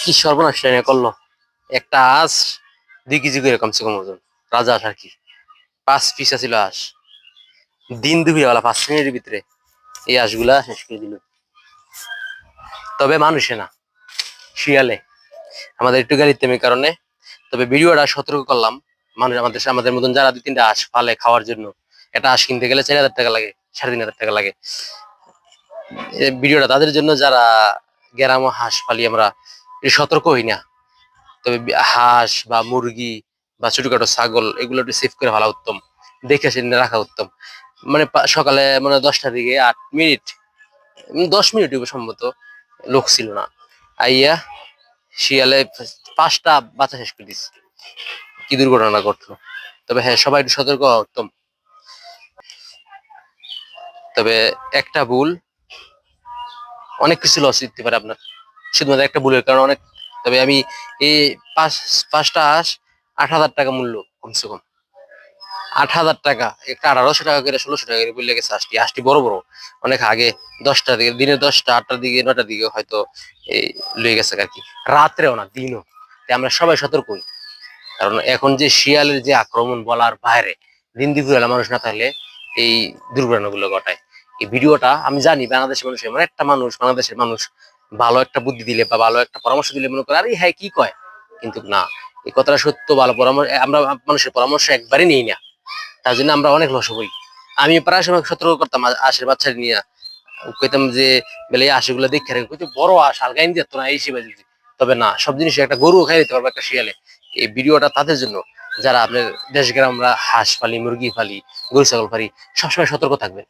কি সর্বনাশ করলো! একটা হাঁস 2 কেজি করে কমসে কম ওজন। রাজা হাঁস আর কি, 5 পিস ছিল হাঁস। দিন দুপুরে বেলা 5 মিনিটের ভিতরে এই হাঁসগুলা শেষ করে দিল। তবে মানুষে না, শিয়ালে আমাদের একটু গাড়ির কারণে। তবে ভিডিওটা সতর্ক করলাম, মানুষ আমাদের আমাদের মতন যারা 2-3টা হাঁস পালে খাওয়ার জন্য, একটা হাঁস কিনতে গেলে 4,000 টাকা লাগে, 3,500 টাকা লাগে। ভিডিওটা তাদের জন্য যারা গ্রাম হাঁস পালি আমরা, একটু সতর্ক হই না। তবে হাঁস বা মুরগি বা ছোটখাটো ছাগল এগুলো একটু সেভ করে ভালো উত্তম, দেখে শুনে রাখা উত্তম। মানে সকালে মানে 10টার দিকে 8 মিনিট, 10 মিনিট সম্ভবত লোক ছিল না, আইয়া শিয়ালে 5টা বাচ্চা শেষ করে দিচ্ছে। কি দুর্ঘটনা ঘটলো! তবে হ্যাঁ, সবাই একটু সতর্ক হওয়া উত্তম। তবে একটা ভুল অনেক কিছু লস দিতে পারে আপনার, শুধুমাত্র একটা ভুলের কারণে অনেক। তবে আমি এই পাঁচটা হাঁস 8,000 টাকা মূল্য, কমসে কম 8,000 টাকা। একটা 1,800 টাকা করে, 1,600 টাকা করে বললে গেছে হাঁসটি। হাঁসটি বড় বড়, অনেক আগে 10টার দিকে, দিনে 10টা, 8টার দিকে, 9টার দিকে হয়তো এই লয়ে গেছে আর কি। রাত্রেও না, দিনও। তাই আমরা সবাই সতর্ক হই, কারণ এখন যে শিয়ালের যে আক্রমণ বলার বাইরে, দিন দুপুরবেলা মানুষ না থাকলে এই দুর্ঘটনাগুলো ঘটায়। এই ভিডিওটা আমি জানি বাংলাদেশের মানুষ, এমন একটা মানুষ, বাংলাদেশের মানুষ ভালো একটা বুদ্ধি দিলে বা ভালো একটা পরামর্শ দিলে মনে করে আরে হ্যাঁ কি কয়, কিন্তু না, এই কথাটা সত্য। ভালো পরামর্শ আমরা মানুষের পরামর্শ একবারই নিই না, তার জন্য আমরা অনেক লস হই। আমি প্রায় সময় সতর্ক করতাম আশের বাচ্চা নিয়ে, কইতাম যে বেলে এই আশিগুলো দেখে রাখি, কইতে বড় আশ আলগাইন দিত না এই শিবাজি। তবে না, সব জিনিস একটা গরু খাই দিতে পারবে একটা শিয়ালে। এই ভিডিওটা তাদের জন্য যারা আপনার দেশ গ্রাম আমরা হাঁস পালি, মুরগি পালি, গরু ছাগল পালি, সবসময় সতর্ক থাকবেন।